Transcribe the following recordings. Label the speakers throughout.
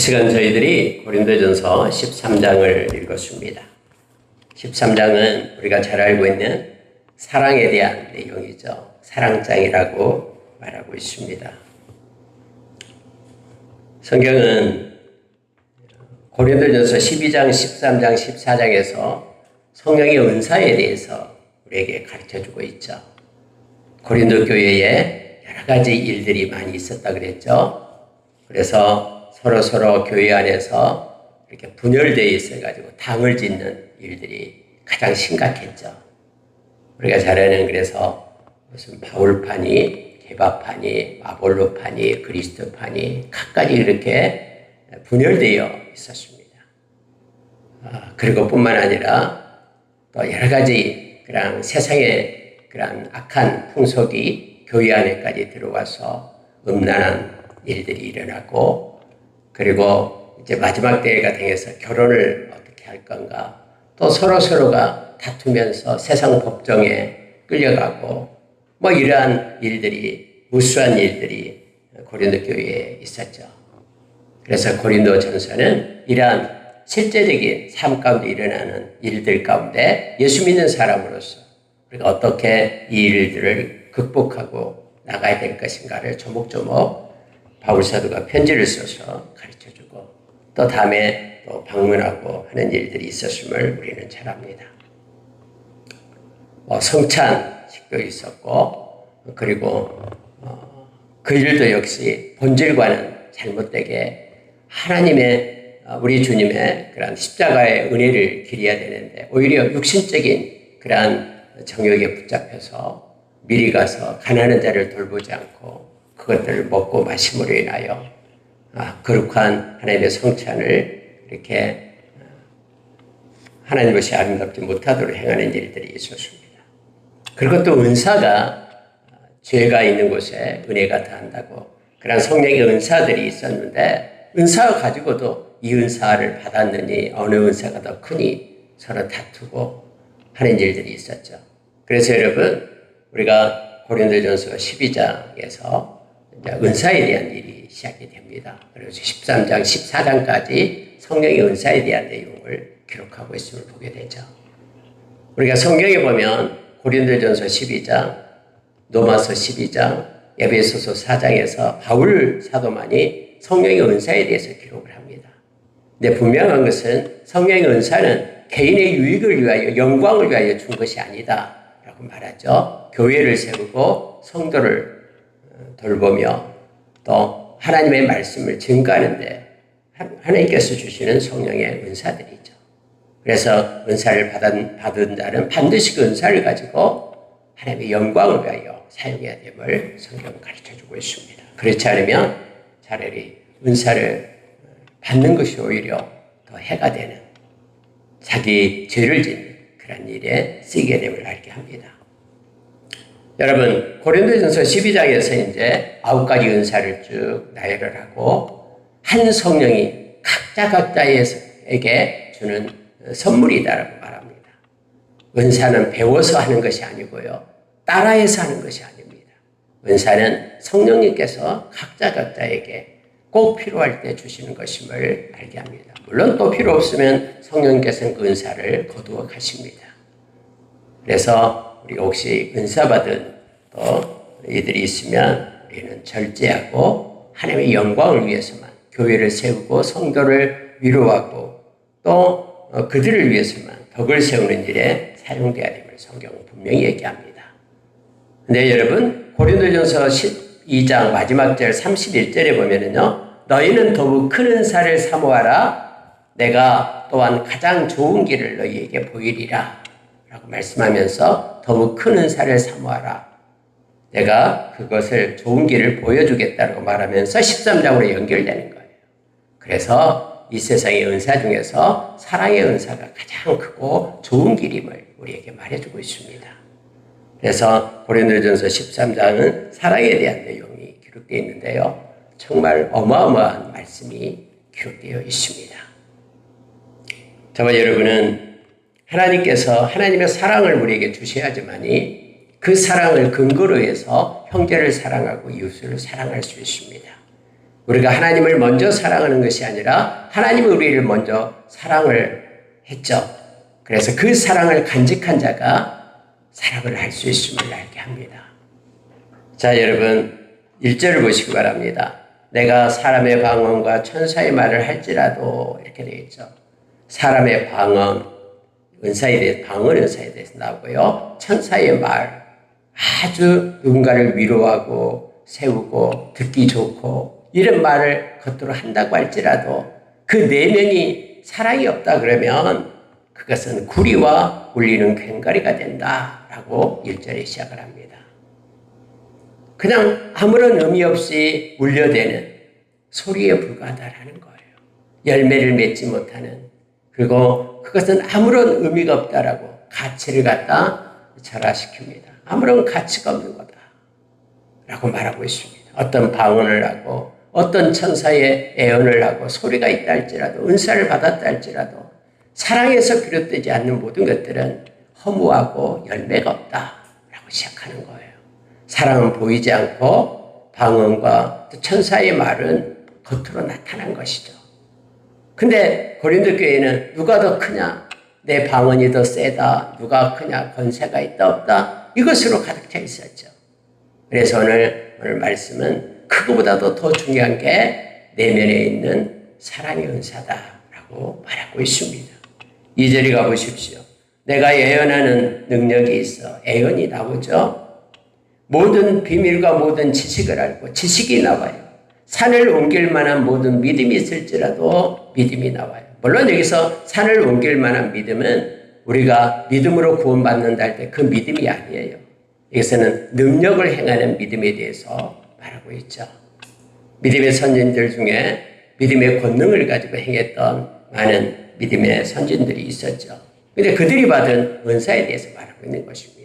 Speaker 1: 시간 저희들이 고린도전서 13장을 읽었습니다. 13장은 우리가 잘 알고 있는 사랑에 대한 내용이죠. 사랑장이라고 말하고 있습니다. 성경은 고린도전서 12장, 13장, 14장에서 성령의 은사에 대해서 우리에게 가르쳐주고 있죠. 고린도 교회에 여러 가지 일들이 많이 있었다 그랬죠. 그래서 서로 교회 안에서 이렇게 분열되어 있어가지고 당을 짓는 일들이 가장 심각했죠. 우리가 잘 아는 그래서 무슨 바울파니, 게바파니, 아볼로파니, 그리스도파니 각가지 이렇게 분열되어 있었습니다. 그리고 뿐만 아니라 또 여러 가지 그런 세상의 그런 악한 풍속이 교회 안에까지 들어와서 음란한 일들이 일어나고, 그리고 이제 마지막 때가 되어서 결혼을 어떻게 할 건가, 또 서로가 다투면서 세상 법정에 끌려가고, 이러한 일들이, 무수한 일들이 고린도 교회에 있었죠. 그래서 고린도 전서는 이러한 실제적인 삶 가운데 일어나는 일들 가운데 예수 믿는 사람으로서 우리가 어떻게 이 일들을 극복하고 나가야 될 것인가를 조목조목 바울사도가 편지를 써서 가르쳐주고, 또 다음에 또 방문하고 하는 일들이 있었음을 우리는 잘 압니다. 성찬식도 있었고, 그리고 그 일도 역시 본질과는 잘못되게 하나님의 우리 주님의 그런 십자가의 은혜를 기려야 되는데 오히려 육신적인 그런 정욕에 붙잡혀서 미리 가서 가난한 자를 돌보지 않고 그것들을 먹고 마심으로 인하여 거룩한 하나님의 성찬을 이렇게 하나님 것이 아름답지 못하도록 행하는 일들이 있었습니다. 그리고 또 은사가 죄가 있는 곳에 은혜가 다한다고 그런 성령의 은사들이 있었는데, 은사 가지고도 이 은사를 받았느니 어느 은사가 더 크니 서로 다투고 하는 일들이 있었죠. 그래서 여러분, 우리가 고린도전서 12장에서 은사에 대한 일이 시작이 됩니다. 그래서 13장, 14장까지 성령의 은사에 대한 내용을 기록하고 있음을 보게 되죠. 우리가 성경에 보면 고린도전서 12장, 로마서 12장, 에베소서 4장에서 바울 사도만이 성령의 은사에 대해서 기록을 합니다. 근데 분명한 것은 성령의 은사는 개인의 유익을 위하여, 영광을 위하여 준 것이 아니다 라고 말하죠. 교회를 세우고 성도를 돌보며 또 하나님의 말씀을 증거하는데 하나님께서 주시는 성령의 은사들이죠. 그래서 은사를 받은 자는 반드시 그 은사를 가지고 하나님의 영광을 위하여 사용해야 됨을 성경은 가르쳐주고 있습니다. 그렇지 않으면 차라리 은사를 받는 것이 오히려 더 해가 되는, 자기 죄를 짓는 그런 일에 쓰이게 됨을 알게 합니다. 여러분, 고린도전서 12장에서 이제 9가지 은사를 쭉 나열을 하고 한 성령이 각자에게 주는 선물이다라고 말합니다. 은사는 배워서 하는 것이 아니고요, 따라해서 하는 것이 아닙니다. 은사는 성령님께서 각자에게 꼭 필요할 때 주시는 것임을 알게 합니다. 물론 또 필요 없으면 성령님께서는 그 은사를 거두어 가십니다. 그래서 우리 혹시 은사 받은 또 이들이 있으면 우리는 절제하고 하나님의 영광을 위해서만 교회를 세우고 성도를 위로하고 또 그들을 위해서만 덕을 세우는 일에 사용되어야 됨을 성경은 분명히 얘기합니다. 근데 여러분, 고린도전서 12장 마지막 절 31절에 보면은요, 너희는 더욱 큰 은사를 사모하라. 내가 또한 가장 좋은 길을 너희에게 보이리라 라고 말씀하면서 더욱 큰 은사를 사모하라. 내가 그것을 좋은 길을 보여주겠다고 말하면서 13장으로 연결되는 거예요. 그래서 이 세상의 은사 중에서 사랑의 은사가 가장 크고 좋은 길임을 우리에게 말해주고 있습니다. 그래서 고린도전서 13장은 사랑에 대한 내용이 기록되어 있는데요, 정말 어마어마한 말씀이 기록되어 있습니다. 저와 여러분은 하나님께서 하나님의 사랑을 우리에게 주셔야지만이 그 사랑을 근거로 해서 형제를 사랑하고 이웃을 사랑할 수 있습니다. 우리가 하나님을 먼저 사랑하는 것이 아니라 하나님이 우리를 먼저 사랑을 했죠. 그래서 그 사랑을 간직한 자가 사랑을 할 수 있음을 알게 합니다. 자, 여러분 1절을 보시기 바랍니다. 내가 사람의 방언과 천사의 말을 할지라도 이렇게 되어 있죠. 사람의 방언, 은사에 대해서, 방언 은사에 대해서 나오고요. 천사의 말, 아주 누군가를 위로하고 세우고 듣기 좋고 이런 말을 겉으로 한다고 할지라도 그 내면이 사랑이 없다 그러면 그것은 구리와 울리는 괭가리가 된다라고 1절에 시작을 합니다. 그냥 아무런 의미 없이 울려대는 소리에 불과하다라는 거예요. 열매를 맺지 못하는, 그리고 그것은 아무런 의미가 없다라고 가치를 갖다 절하시킵니다. 아무런 가치가 없는 거다 라고 말하고 있습니다. 어떤 방언을 하고 어떤 천사의 애언을 하고 소리가 있다 할지라도 은사를 받았다 할지라도 사랑에서 비롯되지 않는 모든 것들은 허무하고 열매가 없다라고 시작하는 거예요. 사랑은 보이지 않고 방언과 천사의 말은 겉으로 나타난 것이죠. 근데 고린도 교회는 누가 더 크냐? 내 방언이 더 세다. 누가 크냐? 권세가 있다 없다? 이것으로 가득 차 있었죠. 그래서 오늘 말씀은 그거보다도 더 중요한 게 내면에 있는 사랑의 은사다라고 말하고 있습니다. 2절에 가보십시오. 내가 예언하는 능력이 있어. 예언이 나오죠. 모든 비밀과 모든 지식을 알고 지식이 나와요. 산을 옮길 만한 모든 믿음이 있을지라도 믿음이 나와요. 물론 여기서 산을 옮길 만한 믿음은 우리가 믿음으로 구원받는다 할 때 그 믿음이 아니에요. 여기서는 능력을 행하는 믿음에 대해서 말하고 있죠. 믿음의 선진들 중에 믿음의 권능을 가지고 행했던 많은 믿음의 선진들이 있었죠. 근데 그들이 받은 은사에 대해서 말하고 있는 것입니다.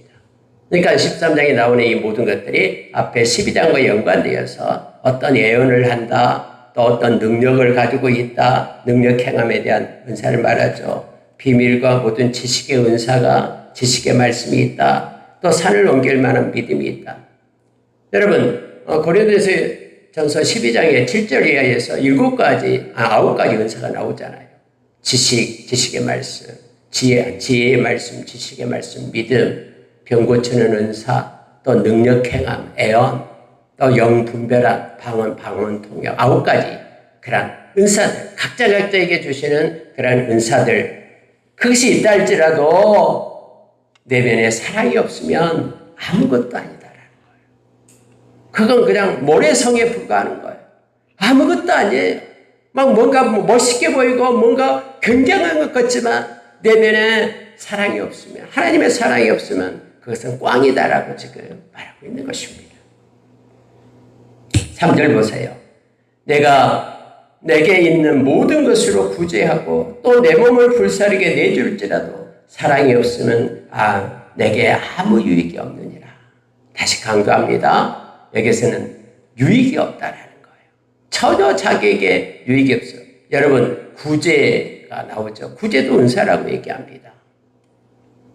Speaker 1: 그러니까 13장에 나오는 이 모든 것들이 앞에 12장과 연관되어서 어떤 예언을 한다, 또 어떤 능력을 가지고 있다, 능력 행함에 대한 은사를 말하죠. 비밀과 모든 지식의 은사가, 지식의 말씀이 있다, 또 산을 옮길 만한 믿음이 있다. 여러분, 고린도전서 12장에 7절 이하에서 9가지 은사가 나오잖아요. 지식의 말씀, 지혜의 말씀, 지식의 말씀, 믿음, 병 고치는 은사, 또 능력 행함, 애언, 또 영 분별함, 방언 통역, 9가지 그런 은사들, 각자에게 주시는 그런 은사들, 그것이 있다 할지라도 내면에 사랑이 없으면 아무것도 아니다라는 거예요. 그건 그냥 모래성에 불과하는 거예요. 아무것도 아니에요. 막 뭔가 멋있게 보이고 뭔가 굉장한 것 같지만 내면에 사랑이 없으면, 하나님의 사랑이 없으면 그것은 꽝이다라고 지금 말하고 있는 것입니다. 3절 보세요. 내게 있는 모든 것으로 구제하고 또 내 몸을 불사르게 내줄지라도 사랑이 없으면 내게 아무 유익이 없느니라. 다시 강조합니다. 여기서는 유익이 없다라는 거예요. 전혀 자기에게 유익이 없어요. 여러분, 구제가 나오죠. 구제도 은사라고 얘기합니다.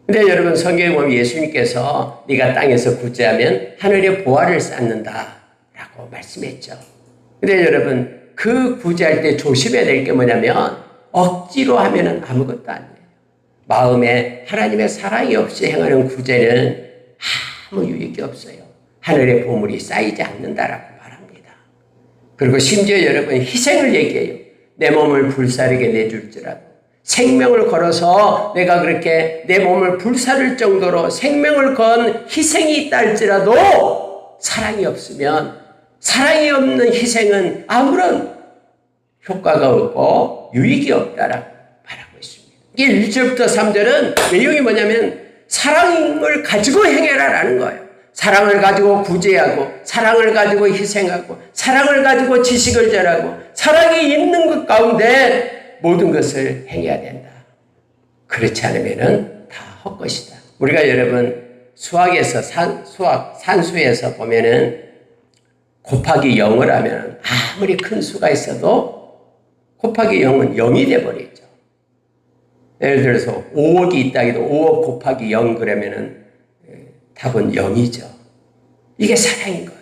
Speaker 1: 근데 여러분, 성경에 보면 예수님께서 네가 땅에서 구제하면 하늘에 보화를 쌓는다라고 말씀했죠. 근데 여러분, 그 구제할 때 조심해야 될 게 뭐냐면 억지로 하면은 아무것도 아니에요. 마음에 하나님의 사랑이 없이 행하는 구제는 아무 유익이 없어요. 하늘의 보물이 쌓이지 않는다라고 말합니다. 그리고 심지어 여러분, 희생을 얘기해요. 내 몸을 불사르게 내줄지라도. 생명을 걸어서 내가 그렇게 내 몸을 불사를 정도로 생명을 건 희생이 있다 할지라도 사랑이 없으면, 사랑이 없는 희생은 아무런 효과가 없고 유익이 없다라고 말하고 있습니다. 이게 1절부터 3절은 내용이 뭐냐면 사랑을 가지고 행해라라는 거예요. 사랑을 가지고 구제하고, 사랑을 가지고 희생하고, 사랑을 가지고 지식을 전하고, 사랑이 있는 것 가운데 모든 것을 행해야 된다. 그렇지 않으면 다 헛것이다. 우리가 여러분 수학에서 산수에서 보면은 곱하기 0을 하면 아무리 큰 수가 있어도 곱하기 0은 0이 돼버리죠. 예를 들어서 5억이 있다 해도 5억 곱하기 0 그러면은 답은 0이죠. 이게 사랑인 거예요.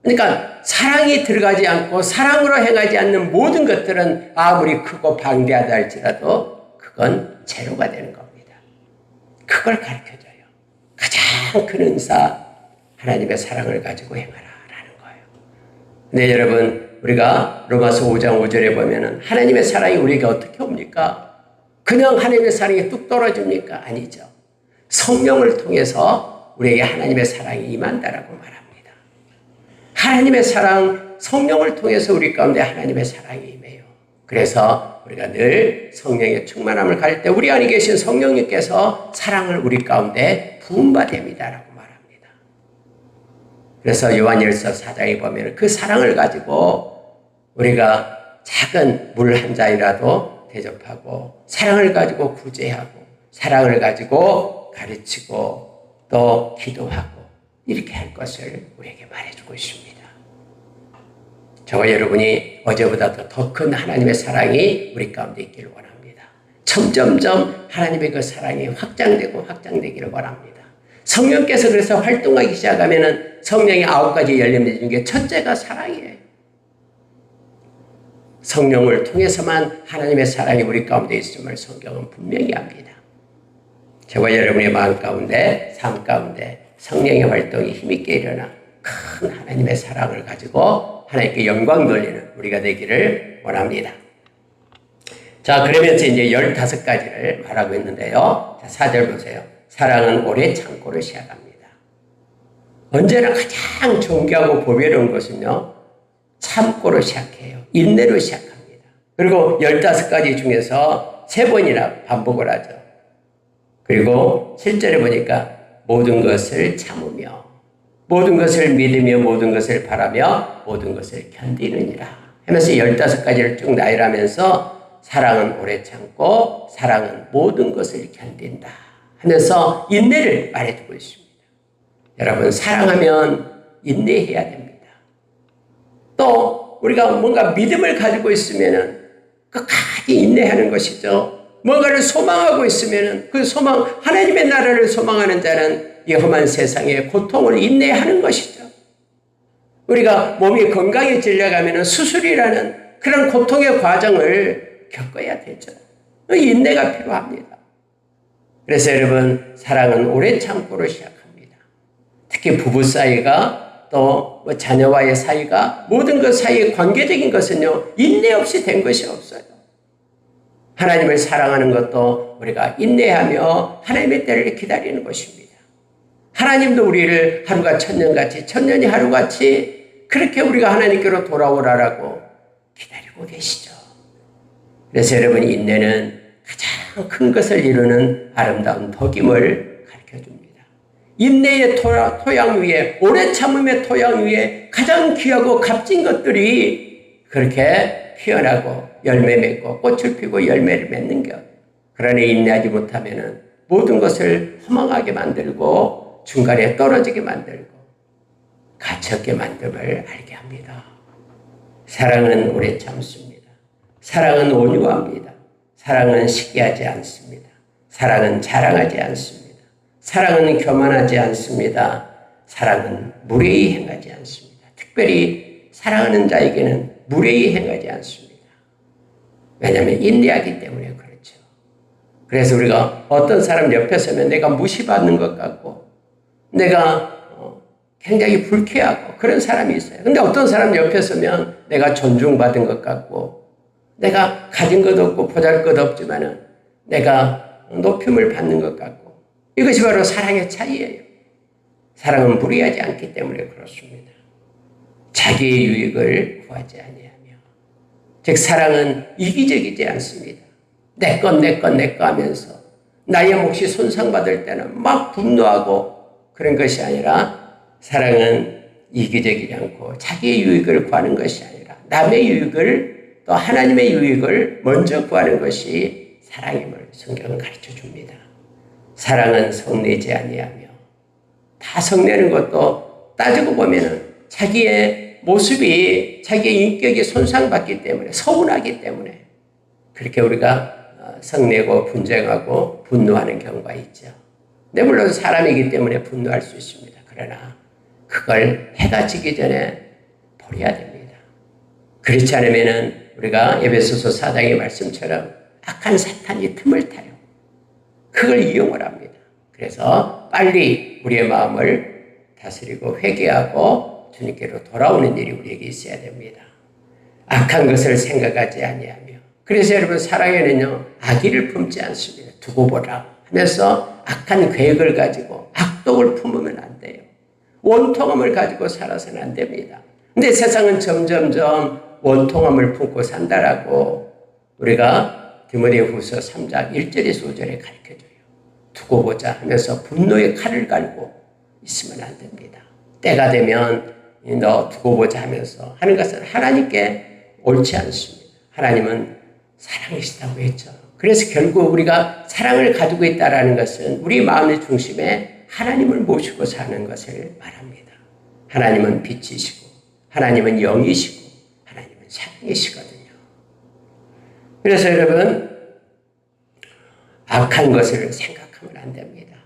Speaker 1: 그러니까 사랑이 들어가지 않고 사랑으로 행하지 않는 모든 것들은 아무리 크고 방대하다 할지라도 그건 제로가 되는 겁니다. 그걸 가르쳐줘요. 가장 큰 은사, 하나님의 사랑을 가지고 행하라라는 거예요. 네, 여러분, 우리가 로마서 5장 5절에 보면은 하나님의 사랑이 우리에게 어떻게 옵니까? 그냥 하나님의 사랑이 뚝 떨어집니까? 아니죠. 성령을 통해서 우리에게 하나님의 사랑이 임한다라고 말합니다. 하나님의 사랑, 성령을 통해서 우리 가운데 하나님의 사랑이 임해요. 그래서 우리가 늘 성령의 충만함을 가질 때 우리 안에 계신 성령님께서 사랑을 우리 가운데 부음받습니다라고 말합니다. 그래서 요한일서 4장에 보면 그 사랑을 가지고 우리가 작은 물 한 잔이라도 대접하고 사랑을 가지고 구제하고 사랑을 가지고 가르치고 또 기도하고 이렇게 할 것을 우리에게 말해주고 있습니다. 저와 여러분이 어제보다도 더 큰 하나님의 사랑이 우리 가운데 있기를 원합니다. 점점점 하나님의 그 사랑이 확장되고 확장되기를 원합니다. 성령께서 그래서 활동하기 시작하면 성령의 9가지 열림들 중에 첫째가 사랑이에요. 성령을 통해서만 하나님의 사랑이 우리 가운데 있음을 성경은 분명히 합니다. 저와 여러분의 마음 가운데, 삶 가운데 성령의 활동이 힘있게 일어나 큰 하나님의 사랑을 가지고 하나님께 영광 돌리는 우리가 되기를 원합니다. 자, 그러면서 이제 15가지를 말하고 있는데요. 자, 4절 보세요. 사랑은 오래 참고를 시작합니다. 언제나 가장 존귀하고 보배로운 것은요, 참고로 시작해요. 인내로 시작합니다. 그리고 15가지 중에서 3번이나 반복을 하죠. 그리고 7절에 보니까 모든 것을 참으며 모든 것을 믿으며 모든 것을 바라며 모든 것을 견디느니라 하면서 15가지를 쭉 나열하면서 사랑은 오래 참고 사랑은 모든 것을 견딘다 하면서 인내를 말해주고 있습니다. 여러분, 사랑하면 인내해야 됩니다. 또 우리가 뭔가 믿음을 가지고 있으면 끝까지 인내하는 것이죠. 뭔가를 소망하고 있으면 그 소망, 하나님의 나라를 소망하는 자는 이 험한 세상의 고통을 인내하는 것이죠. 우리가 몸이 건강해지려면 수술이라는 그런 고통의 과정을 겪어야 되죠. 인내가 필요합니다. 그래서 여러분, 사랑은 오래 참고로 시작합니다. 특히 부부 사이가 또 자녀와의 사이가 모든 것 사이의 관계적인 것은요, 인내 없이 된 것이 없어요. 하나님을 사랑하는 것도 우리가 인내하며 하나님의 때를 기다리는 것입니다. 하나님도 우리를 하루가 천년같이 천년이 하루같이 그렇게 우리가 하나님께로 돌아오라라고 기다리고 계시죠. 그래서 여러분, 인내는 가장 큰 것을 이루는 아름다운 덕임을 가르쳐줍니다. 인내의 토양 위에, 오래 참음의 토양 위에 가장 귀하고 값진 것들이 그렇게 피어나고 열매 맺고 꽃을 피고 열매를 맺는 것. 그러니 인내하지 못하면 모든 것을 허망하게 만들고 중간에 떨어지게 만들고 갇혔게 만듦을 알게 합니다. 사랑은 오래 참습니다. 사랑은 온유합니다. 사랑은 시기하지 않습니다. 사랑은 자랑하지 않습니다. 사랑은 교만하지 않습니다. 사랑은 무례히 행하지 않습니다. 특별히 사랑하는 자에게는 무례히 행하지 않습니다. 왜냐하면 인내하기 때문에 그렇죠. 그래서 우리가 어떤 사람 옆에 서면 내가 무시받는 것 같고 내가 굉장히 불쾌하고 그런 사람이 있어요. 근데 어떤 사람 옆에 서면 내가 존중받은 것 같고 내가 가진 것 없고 보잘 것 없지만은 내가 높임을 받는 것 같고 이것이 바로 사랑의 차이예요. 사랑은 무리하지 않기 때문에 그렇습니다. 자기의 유익을 구하지 아니하며 즉 사랑은 이기적이지 않습니다. 내 것 하면서 나의 몫이 손상받을 때는 막 분노하고 그런 것이 아니라 사랑은 이기적이지 않고 자기의 유익을 구하는 것이 아니라 남의 유익을 또 하나님의 유익을 먼저 구하는 것이 사랑임을 성경은 가르쳐줍니다. 사랑은 성내지 아니하며 다 성내는 것도 따지고 보면은 자기의 모습이 자기의 인격이 손상받기 때문에 서운하기 때문에 그렇게 우리가 성내고 분쟁하고 분노하는 경우가 있죠. 네, 물론 사람이기 때문에 분노할 수 있습니다. 그러나 그걸 해가 지기 전에 버려야 됩니다. 그렇지 않으면 우리가 에베소서 4장의 말씀처럼 악한 사탄이 틈을 타요. 그걸 이용을 합니다. 그래서 빨리 우리의 마음을 다스리고 회개하고 주님께로 돌아오는 일이 우리에게 있어야 됩니다. 악한 것을 생각하지 아니하며. 그래서 여러분 사랑에는요 악의를 품지 않습니다. 두고 보라 하면서 악한 계획을 가지고 악독을 품으면 안 돼요. 원통함을 가지고 살아서는 안 됩니다. 근데 세상은 점점점 원통함을 품고 산다라고 우리가 디모데후서 3장 1절에서 5절에 가르쳐줘요. 두고 보자 하면서 분노의 칼을 갈고 있으면 안 됩니다. 때가 되면 너 두고 보자 하면서 하는 것은 하나님께 옳지 않습니다. 하나님은 사랑이시다고 했죠. 그래서 결국 우리가 사랑을 가지고 있다는 것은 우리 마음의 중심에 하나님을 모시고 사는 것을 말합니다. 하나님은 빛이시고 하나님은 영이시고 하나님은 사랑이시거든요. 그래서 여러분 악한 것을 생각하면 안 됩니다.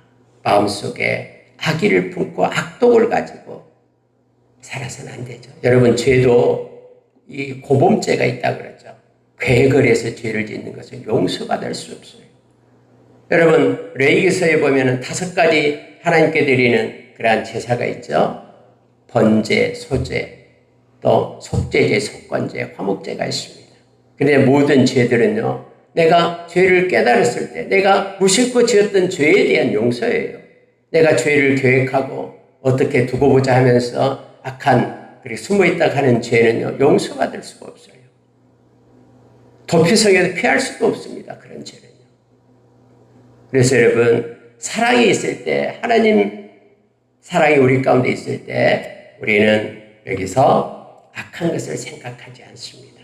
Speaker 1: 마음속에 악의를 품고 악독을 가지고 살아서는 안 되죠. 여러분 죄도 이 고범죄가 있다고 그러죠. 계획을 해서 죄를 짓는 것은 용서받을 수 없어요. 여러분 레위기서에 보면 5가지 하나님께 드리는 그러한 제사가 있죠. 번제, 소제, 또 속죄제, 속건제, 화목제가 있습니다. 그런데 모든 죄들은요. 내가 죄를 깨달았을 때 내가 무심코 지었던 죄에 대한 용서예요. 내가 죄를 계획하고 어떻게 두고 보자 하면서 악한 그리고 숨어있다 하는 죄는요. 용서받을 수가 없어요. 도피성에서 피할 수도 없습니다. 그런 죄는요. 그래서 여러분 사랑이 있을 때 하나님 사랑이 우리 가운데 있을 때 우리는 여기서 악한 것을 생각하지 않습니다.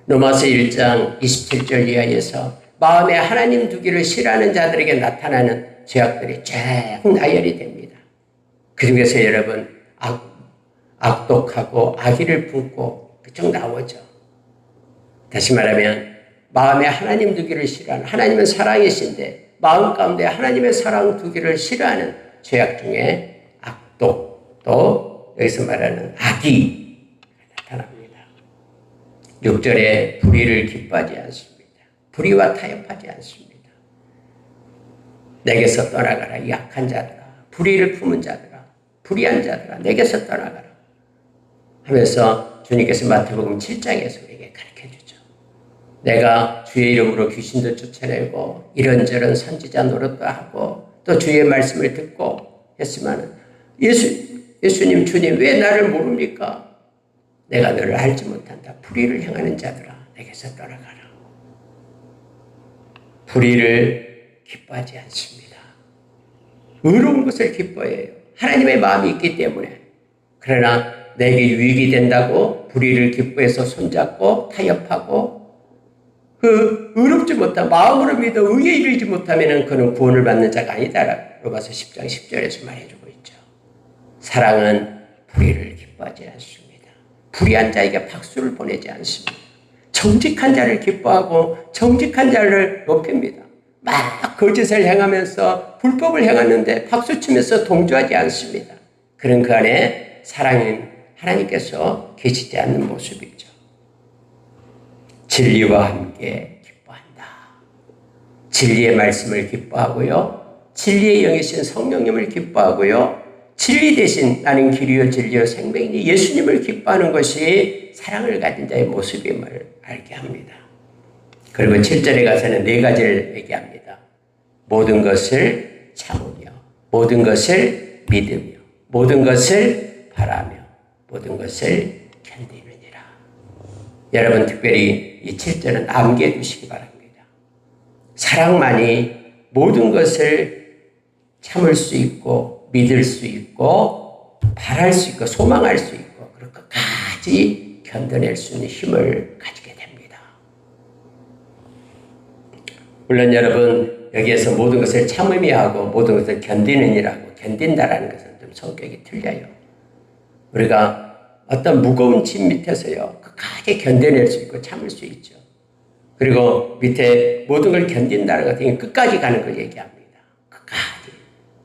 Speaker 1: 로마서 1장 27절 이하에서 마음에 하나님 두기를 싫어하는 자들에게 나타나는 죄악들이 쭉 나열이 됩니다. 그 중에서 여러분 악독하고 악의를 품고 그쪽 나오죠. 다시 말하면 마음에 하나님 두기를 싫어하는 하나님은 사랑이신데 마음 가운데 하나님의 사랑 두기를 싫어하는 죄악 중에 악독 또 여기서 말하는 악의가 나타납니다. 6절에 불의를 기뻐하지 않습니다. 불의와 타협하지 않습니다. 내게서 떠나가라 이 악한 자들아 불의를 품은 자들아 불의한 자들아 내게서 떠나가라 하면서 주님께서 마태복음 7장에서 우리에게 가르쳐주죠. 내가 주의 이름으로 귀신도 쫓아내고 이런저런 선지자 노릇도 하고 또 주의 말씀을 듣고 했지만 예수님 주님 왜 나를 모릅니까? 내가 너를 알지 못한다. 불의를 행하는 자들아 내게서 떠나가라. 불의를 기뻐하지 않습니다. 의로운 것을 기뻐해요. 하나님의 마음이 있기 때문에. 그러나 내게 유익이 된다고 불의를 기뻐해서 손잡고 타협하고 그 의롭지 못한 마음으로 믿어 의에 이르지 못하면 그는 구원을 받는 자가 아니다. 로마서 10장 10절에서 말해주고 있죠. 사랑은 불의를 기뻐하지 않습니다. 불의한 자에게 박수를 보내지 않습니다. 정직한 자를 기뻐하고 정직한 자를 높입니다. 막 거짓을 행하면서 불법을 행하는데 박수치면서 동조하지 않습니다. 그런 그 안에 사랑인 하나님께서 계시지 않는 모습이죠. 진리와 함께 기뻐한다. 진리의 말씀을 기뻐하고요. 진리의 영이신 성령님을 기뻐하고요. 진리 대신 나는 길이요 진리요 생명이니 예수님을 기뻐하는 것이 사랑을 가진 자의 모습임을 알게 합니다. 그리고 7절에 가서는 4가지를 얘기합니다. 모든 것을 참으며 모든 것을 믿으며 모든 것을 바라며 모든 것을 견디느니라. 여러분 특별히 이 7절은 암기해 두시기 바랍니다. 사랑만이 모든 것을 참을 수 있고 믿을 수 있고 바랄 수 있고 소망할 수 있고 그리고 끝까지 견뎌낼 수 있는 힘을 가지게 됩니다. 물론 여러분 여기에서 모든 것을 참으며 하고 모든 것을 견디느니라고 견딘다라는 것은 좀 성격이 틀려요. 우리가 어떤 무거운 짐 밑에서요 끝까지 견뎌낼 수 있고 참을 수 있죠. 그리고 밑에 모든 걸 견딘다는 것은 끝까지 가는 걸 얘기합니다. 끝까지.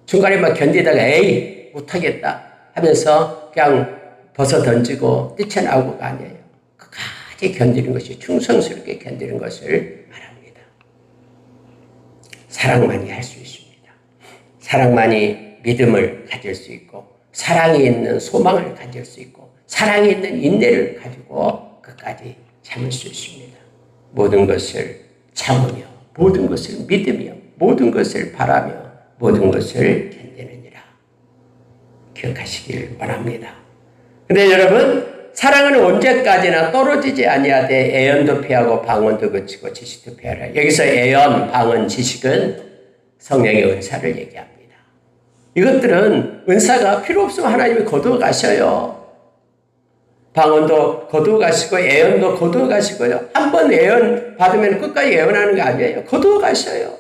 Speaker 1: 중간에 막 견디다가 에이 못하겠다 하면서 그냥 벗어 던지고 뛰쳐나오고가 아니에요. 끝까지 견디는 것이, 충성스럽게 견디는 것을 말합니다. 사랑만이 할 수 있습니다. 사랑만이 믿음을 가질 수 있고, 사랑이 있는 소망을 가질 수 있고, 사랑이 있는 인내를 가지고 끝까지 참을 수 있습니다. 모든 것을 참으며, 모든 것을 믿으며, 모든 것을 바라며, 모든 것을 견디느니라. 기억하시길 바랍니다. 근데 여러분, 사랑은 언제까지나 떨어지지 아니하되 애연도 피하고 방언도 그치고 지식도 피하라. 여기서 애연, 방언, 지식은 성령의 은사를 얘기합니다. 이것들은 은사가 필요 없으면 하나님이 거두어 가셔요. 방언도 거두어 가시고 애연도 거두어 가시고요. 한번 애연 받으면 끝까지 애연하는 게 아니에요. 거두어 가셔요.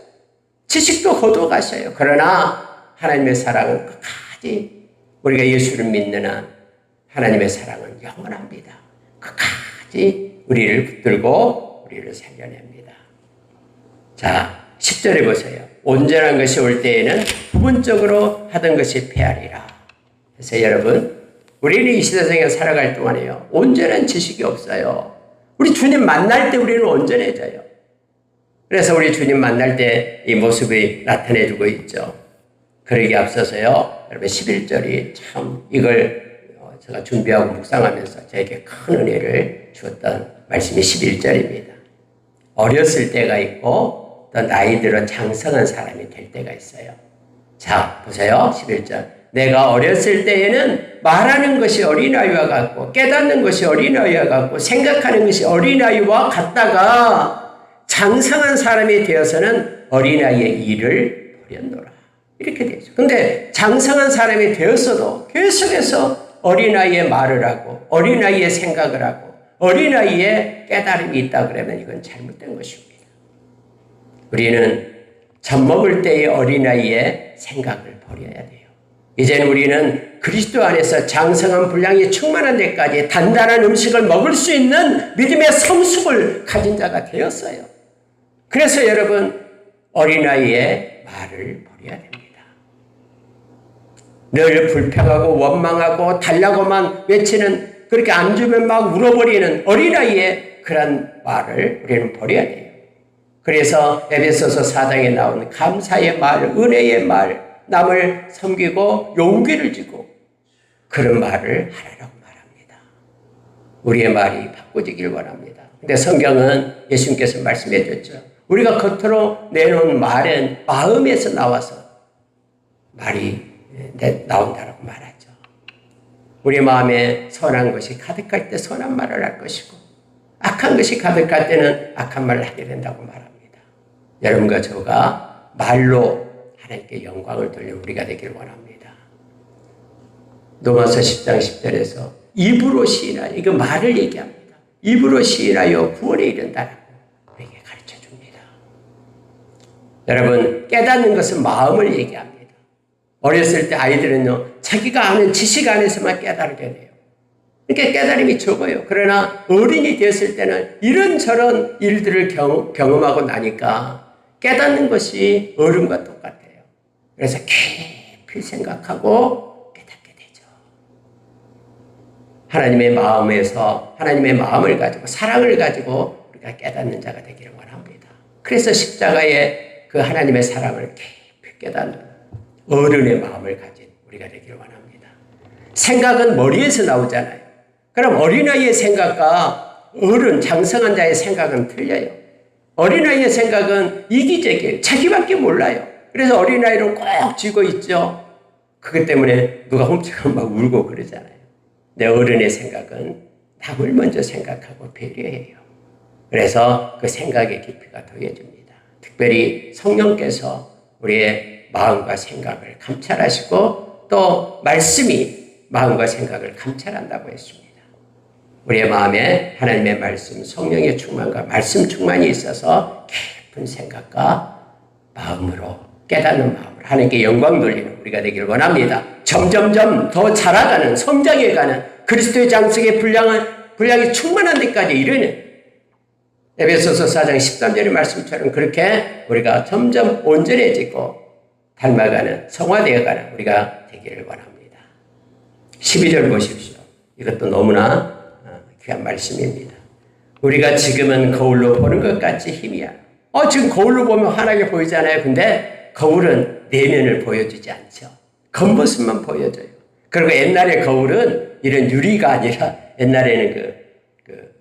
Speaker 1: 지식도 거두어 가셔요. 그러나 하나님의 사랑은 끝까지, 우리가 예수를 믿는 한 하나님의 사랑은 영원합니다. 끝까지 우리를 붙들고 우리를 살려냅니다. 자, 10절에 보세요. 온전한 것이 올 때에는 부분적으로 하던 것이 패하리라. 그래서 여러분, 우리는 이 세상에 살아갈 동안에요, 온전한 지식이 없어요. 우리 주님 만날 때 우리는 온전해져요. 그래서 우리 주님 만날 때 이 모습이 나타내주고 있죠. 그러기에 앞서서요, 여러분 11절이 참 이걸 제가 준비하고 묵상하면서 저에게 큰 은혜를 주었던 말씀이 11절입니다. 어렸을 때가 있고 또 나이 들어 장성한 사람이 될 때가 있어요. 자, 보세요. 11절. 내가 어렸을 때에는 말하는 것이 어린아이와 같고 깨닫는 것이 어린아이와 같고 생각하는 것이 어린아이와 같다가 장성한 사람이 되어서는 어린아이의 일을 버렸노라. 이렇게 되죠. 근데 장성한 사람이 되었어도 계속해서 어린아이의 말을 하고 어린아이의 생각을 하고 어린아이의 깨달음이 있다 그러면 이건 잘못된 것입니다. 우리는 젖 먹을 때의 어린아이의 생각을 버려야 돼요. 이제는 우리는 그리스도 안에서 장성한 분량이 충만한 데까지 단단한 음식을 먹을 수 있는 믿음의 성숙을 가진 자가 되었어요. 그래서 여러분, 어린아이의 말을 버려야 됩니다. 늘 불평하고 원망하고 달라고만 외치는, 그렇게 안 주면 막 울어버리는 어린아이의 그런 말을 우리는 버려야 돼요. 그래서 에베소서 4장에 나온 감사의 말, 은혜의 말, 남을 섬기고 용기를 주고 그런 말을 하라고 말합니다. 우리의 말이 바꿔지길 원합니다. 근데 성경은 예수님께서 말씀해 줬죠. 우리가 겉으로 내놓은 말은 마음에서 나와서 말이 나온다라고 말하죠. 우리 마음에 선한 것이 가득할 때 선한 말을 할 것이고 악한 것이 가득할 때는 악한 말을 하게 된다고 말합니다. 여러분과 저가 말로 하나님께 영광을 돌려 우리가 되기를 원합니다. 로마서 10장 10절에서 입으로 시인하여, 이거 말을 얘기합니다. 입으로 시인하여 구원에 이른다라고 우리에게 가르쳐 줍니다. 여러분, 깨닫는 것은 마음을 얘기합니다. 어렸을 때 아이들은요, 자기가 아는 지식 안에서만 깨달게 돼요. 그러니까 깨달음이 적어요. 그러나 어른이 되었을 때는 이런저런 일들을 경험하고 나니까 깨닫는 것이 어른과 똑같아요. 그래서 깊이 생각하고 깨닫게 되죠. 하나님의 마음에서 하나님의 마음을 가지고 사랑을 가지고 우리가 깨닫는 자가 되기를 원합니다. 그래서 십자가의 그 하나님의 사랑을 깊이 깨닫는 어른의 마음을 가진 우리가 되기를 원합니다. 생각은 머리에서 나오잖아요. 그럼 어린아이의 생각과 어른, 장성한 자의 생각은 틀려요. 어린아이의 생각은 이기적이에요. 자기밖에 몰라요. 그래서 어린아이는 꼭 쥐고 있죠. 그것 때문에 누가 훔쳐가면 막 울고 그러잖아요. 내 어른의 생각은 남을 먼저 생각하고 배려해요. 그래서 그 생각의 깊이가 더해집니다. 특별히 성령께서 우리의 마음과 생각을 감찰하시고 또 말씀이 마음과 생각을 감찰한다고 했습니다. 우리의 마음에 하나님의 말씀, 성령의 충만과 말씀 충만이 있어서 깊은 생각과 마음으로 깨닫는 마음으로 하나님께 영광 돌리는 우리가 되기를 원합니다. 점점점 더 자라가는, 성장해가는 그리스도의 장성의 분량이 충만한 데까지 이르는 에베소서 4장 13절의 말씀처럼 그렇게 우리가 점점 온전해지고 닮아가는, 성화되어가는 우리가 되기를 원합니다. 12절 보십시오. 이것도 너무나 귀한 말씀입니다. 우리가 지금은 거울로 보는 것 같이 희미해요. 지금 거울로 보면 환하게 보이잖아요. 근데 거울은 내면을 보여주지 않죠. 겉모습만 보여줘요. 그리고 옛날에 거울은 이런 유리가 아니라 옛날에는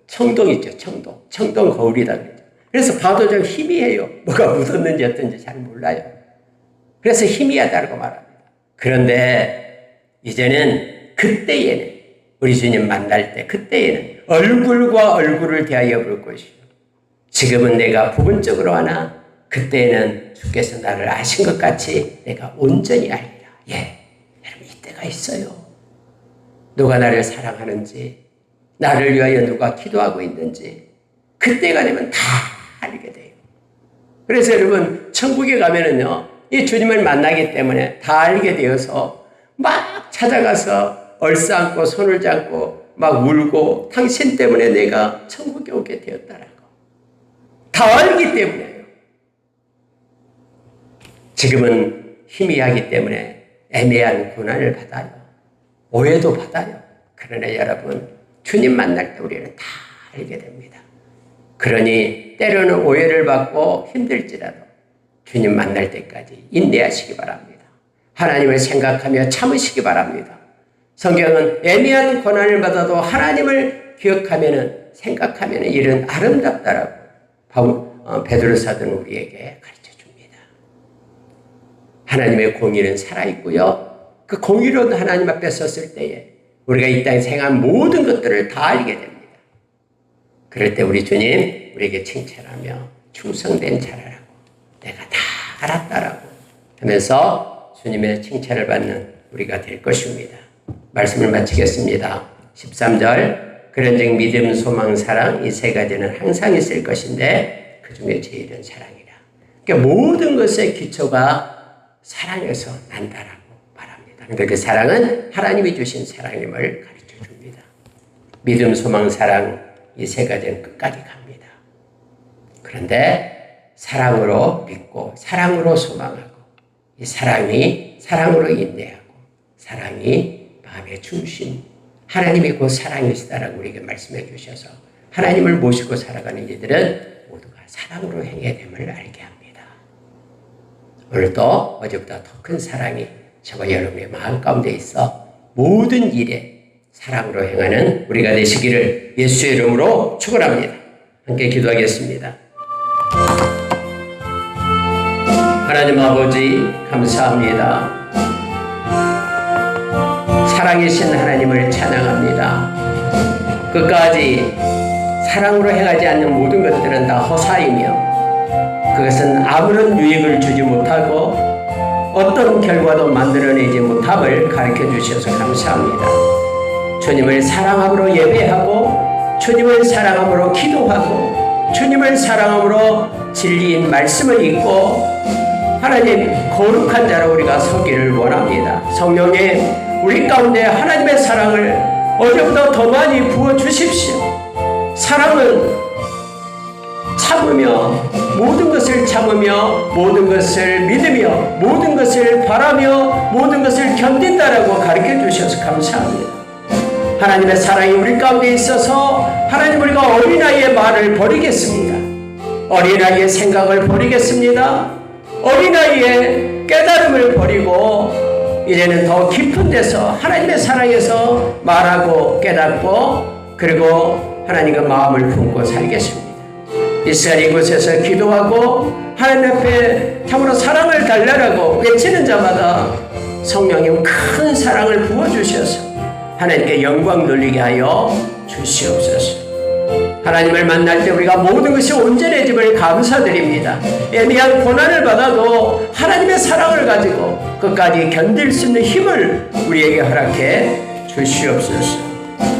Speaker 1: 청동 있죠. 청동 거울이다 그러죠. 그래서 봐도 좀 희미해요. 뭐가 묻었는지 어떤지 잘 몰라요. 그래서 희미하다고 말합니다. 그런데 이제는 그때에는 우리 주님 만날 때 그때에는 얼굴과 얼굴을 대하여 볼 것이요. 지금은 내가 부분적으로 하나 그때에는 주께서 나를 아신 것 같이 내가 온전히 알리라. 여러분 이때가 있어요. 누가 나를 사랑하는지 나를 위하여 누가 기도하고 있는지 그때가 되면 다 알게 돼요. 그래서 여러분 천국에 가면은요 이 주님을 만나기 때문에 다 알게 되어서 막 찾아가서 얼싸안고 손을 잡고 막 울고 당신 때문에 내가 천국에 오게 되었다라고 다 알기 때문에요. 지금은 희미하기 때문에 애매한 고난을 받아요. 오해도 받아요. 그러나 여러분 주님 만날 때 우리는 다 알게 됩니다. 그러니 때로는 오해를 받고 힘들지라도 주님 만날 때까지 인내하시기 바랍니다. 하나님을 생각하며 참으시기 바랍니다. 성경은 애매한 고난을 받아도 하나님을 기억하면 생각하면 이런 아름답다라고 베드로 사도는 우리에게 가르쳐 줍니다. 하나님의 공의는 살아있고요. 그 공의로는 하나님 앞에 섰을 때에 우리가 이 땅에 생한 모든 것들을 다 알게 됩니다. 그럴 때 우리 주님 우리에게 칭찬하며 충성된 자라라고 내가 다 알았다라고 하면서 주님의 칭찬을 받는 우리가 될 것입니다. 말씀을 마치겠습니다. 13절 그런즉 믿음, 소망, 사랑 이 세 가지는 항상 있을 것인데 그 중에 제일은 사랑이라. 그러니까 모든 것의 기초가 사랑에서 난다라고 말합니다. 그러니까 그 사랑은 하나님이 주신 사랑임을 가르쳐 줍니다. 믿음, 소망, 사랑 이 세 가지는 끝까지 갑니다. 그런데 사랑으로 믿고 사랑으로 소망하고 이 사랑이 사랑으로 인내하고 사랑이 마음의 중심 하나님이 곧 사랑이시다라고 우리에게 말씀해 주셔서 하나님을 모시고 살아가는 이들은 모두가 사랑으로 행해야 됨을 알게 합니다. 오늘도 어제보다 더 큰 사랑이 저와 여러분의 마음 가운데 있어 모든 일에 사랑으로 행하는 우리가 되시기를 예수의 이름으로 축원합니다. 함께 기도하겠습니다. 하나님 아버지 감사합니다. 사랑이신 하나님을 찬양합니다. 끝까지 사랑으로 행하지 않는 모든 것들은 다 허사이며 그것은 아무런 유익을 주지 못하고 어떤 결과도 만들어내지 못함을 가르쳐 주셔서 감사합니다. 주님을 사랑함으로 예배하고 주님을 사랑함으로 기도하고 주님을 사랑함으로 진리인 말씀을 읽고 하나님 거룩한 자로 우리가 서기를 원합니다. 성령님 우리 가운데 하나님의 사랑을 어제보다 더 많이 부어주십시오. 사랑은 참으며 모든 것을 참으며 모든 것을 믿으며 모든 것을 바라며 모든 것을 견딘다라고 가르쳐 주셔서 감사합니다. 하나님의 사랑이 우리 가운데 있어서 하나님 우리가 어린아이의 말을 버리겠습니다. 어린아이의 생각을 버리겠습니다. 어린아이의 깨달음을 버리고 이제는 더 깊은 데서 하나님의 사랑에서 말하고 깨닫고 그리고 하나님과 마음을 품고 살겠습니다. 이스라엘 이곳에서 기도하고 하나님 앞에 참으로 사랑을 달라라고 외치는 자마다 성령님 큰 사랑을 부어주셔서 하나님께 영광 돌리게 하여 주시옵소서. 하나님을 만날 때 우리가 모든 것이 온전해짐을 감사드립니다. 애매한 고난을 받아도 하나님의 사랑을 가지고 끝까지 견딜 수 있는 힘을 우리에게 허락해 주시옵소서.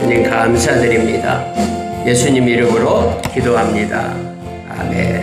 Speaker 1: 주님 감사드립니다. 예수님 이름으로 기도합니다. 아멘.